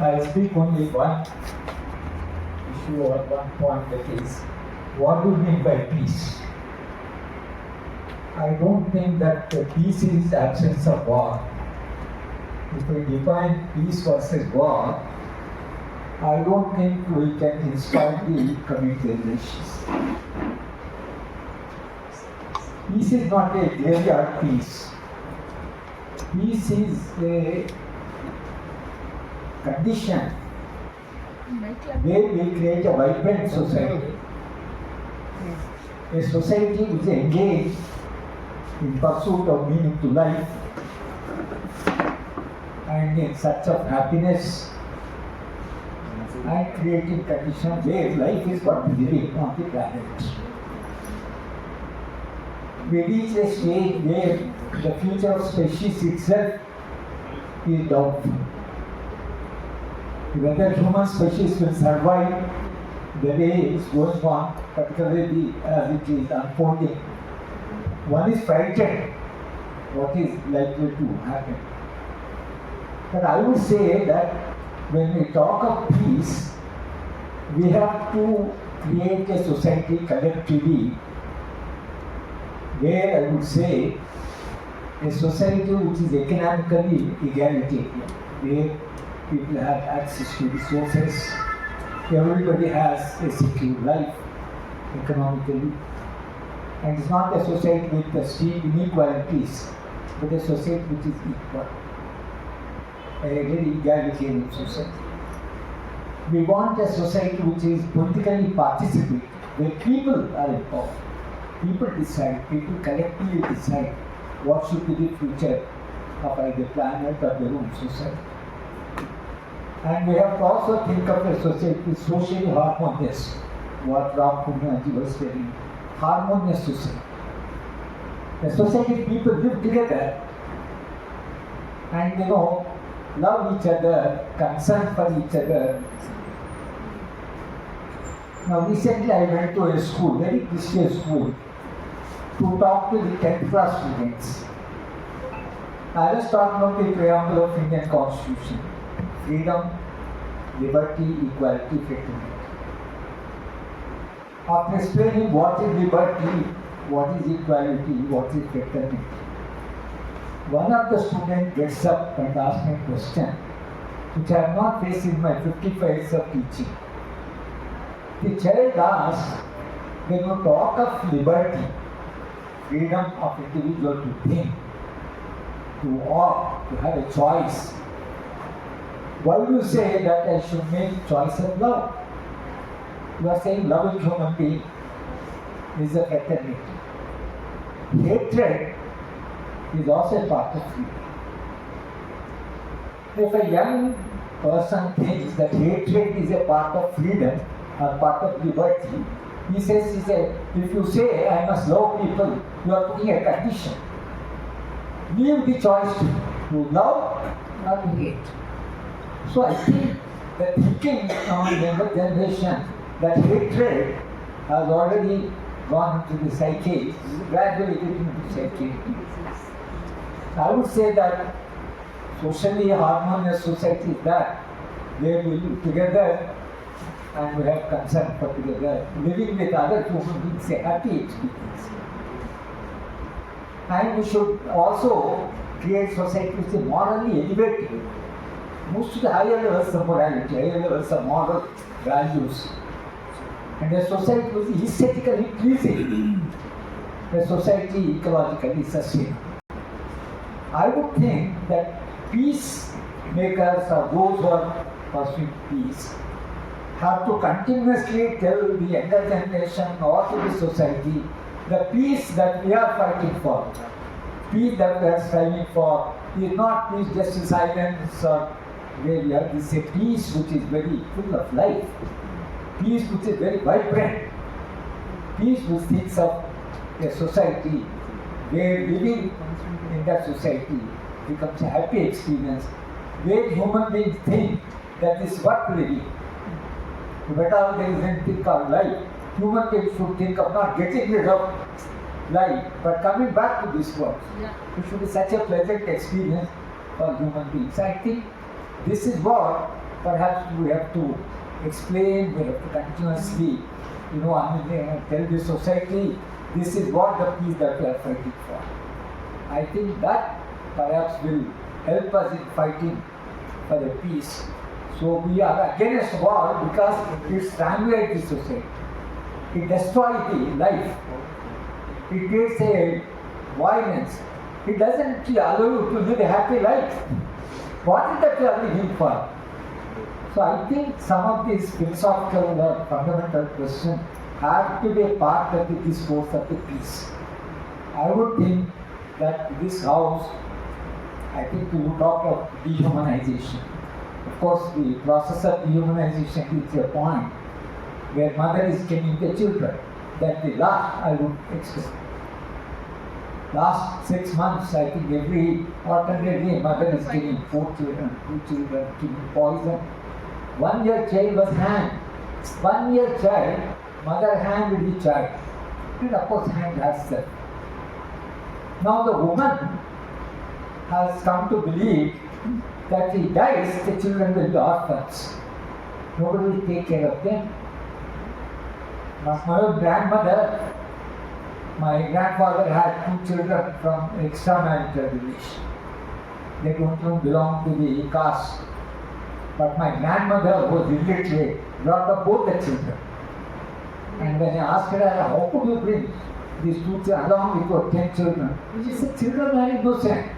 I'll speak only one issue or one point, that is, what do you mean by peace? I don't think that peace is absence of war. If we define peace versus war, I don't think we can inspire the community relations. Peace is not a graveyard peace. Peace is a condition where we create a vibrant society. A society which is engaged in pursuit of meaning to life and in search of happiness and creating conditions where life is worth living on the planet. We reach a stage where the future of species itself is doubtful. Whether human species will survive the way it's going on, particularly as it is unfolding. One is frightened what is likely to happen. But I would say that when we talk of peace, we have to create a society collectively where I would say a society which is economically egalitarian, where people have access to resources, everybody has a secure life economically, and it's not a society with the steep inequalities, but a society which is equal, a very egalitarian society. We want a society which is politically participatory, where people are involved. People decide, people collectively decide what should be the future of either planet or their own society. And we have to also think of a society socially harmonious, what Ram Punyaji was saying, harmonious society. A society people live together and love each other, concern for each other. Now recently I went to a school, very prestigious school, to talk to the 10th class students. I was talking about the preamble of Indian Constitution: freedom, liberty, equality, fraternity. After explaining what is liberty, what is equality, what is fraternity, one of the students gets up and asks me a question which I have not faced in my 55 years of teaching. The child asks, when you talk of liberty, freedom of individual to think, to walk, to have a choice, why do you say that I should make choice of love? You are saying loving human being is a fraternity. Hatred is also a part of freedom. If a young person thinks that hatred is a part of freedom or part of liberty, he says, if you say I must love people, you are putting a condition. Leave the choice to love or to hate. So I think the thinking on the younger generation that hatred has already gone into the psyche, gradually getting into the psyche. I would say that socially harmonious society is that where we live together and we have concern for together, living with other human beings, a happy experience. And we should also create society which is morally elevated, moves to the higher levels of morality, higher levels of moral values. And a society which is aesthetically pleasing, a society ecologically sustainable. I would think that peacemakers or those who are pursuing peace have to continuously tell the younger generation or to the society the peace that we are fighting for, peace that we are striving for is not peace just in silence or where we are. This is a peace which is very full of life, peace which is very vibrant, peace which thinks of a society where living in that society becomes a happy experience, where human beings think that is worth living. If at all there is anything called life, human beings should think of not getting rid of life, but coming back to this world. Yeah. It should be such a pleasant experience for human beings. I think this is what perhaps we have to explain, we have to continuously, tell the society, this is what the peace that we are fighting for. I think that perhaps will help us in fighting for the peace. So we are against war because it strangulates the society. It destroys the life. It creates a violence. It doesn't allow you to live a happy life. What is that we are living for? So I think some of these philosophical or fundamental questions have to be a part of the discourse of the peace. I would think that this house, I think we would talk of dehumanization. Of course, the process of dehumanization is a point where mother is killing the children. That the last, I would express. Last 6 months, I think every alternate day, mother is killing 4 children, 2 children, killing poison. 1 year child was hanged. 1 year child, mother hanged the child. And of course, hanged herself. Now the woman has come to believe that if he dies, the children will be orphans. Nobody will take care of them. My own grandmother, my grandfather had 2 children from extramarital relation. They don't even belong to the caste. But my grandmother was illiterate, brought up both the children. And when I asked her, how could you bring these 2 children along with your 10 children? She said, children are innocent.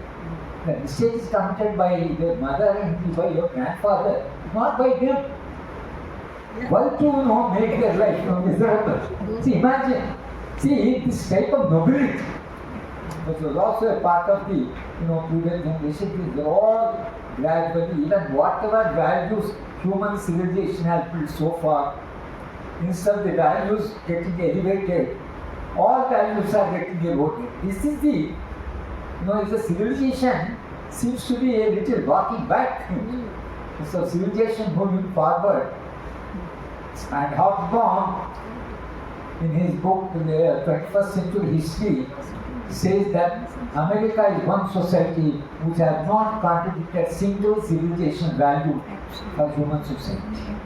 The mistake is committed by their mother and by your grandfather, not by them. Why to make their life miserable? See, imagine. See, this type of nobility, which was also a part of the previous generation, these are all gradually, even whatever values human civilization has built so far, instead of the values getting elevated, all values are getting eroded. This is the, the civilization seems to be a little walking back. So civilization moving forward. And Hobsbawm, in his book, The 21st Century History, says that America is one society which has not contributed single civilization value for human society.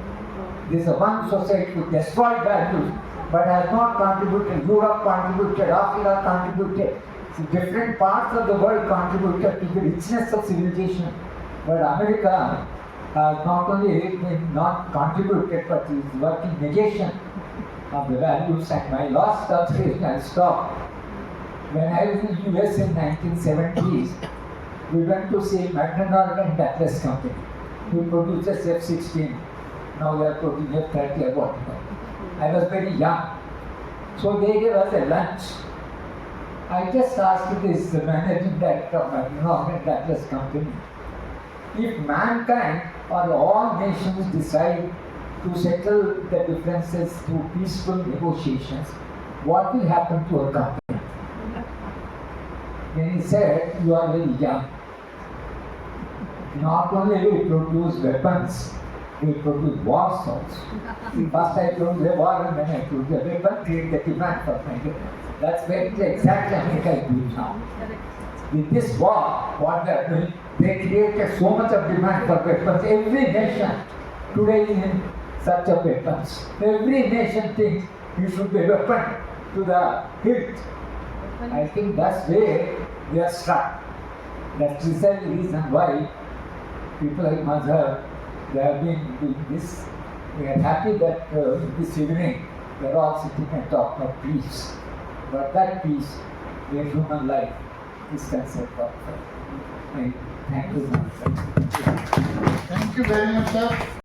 This is one society which destroyed values but has not contributed. Europe contributed, Africa contributed, so different parts of the world contributed to the richness of civilization. But America has not only not contributed but is working negation of the values. And my last observation, I'll stop. When I was in the US in 1970s, we went to see McDonald and Douglas Company, who produces F-16. Now they are producing F-30 or whatever. I was very young. So they gave us a lunch. I just asked this managing director of McDonald and Douglas Company, if mankind or all nations decide to settle the differences through peaceful negotiations, what will happen to our company? Then he said, you are very young. Not only will we produce weapons, we will produce wars also. First I produce a war and then I produce a weapon, create the demand for my weapon. That's where exactly America is doing now. With this war, what they are doing, they created so much of demand for weapons. Every nation today is in search of weapons. Every nation thinks you should be a weapon to the hilt. I think that's where they are stuck. That's the reason why people like Mazhar, they have been doing this. We are happy that this evening we are all sitting and talking of peace. But that peace, where human life is concerned of. Thank you. Thank you very much, sir.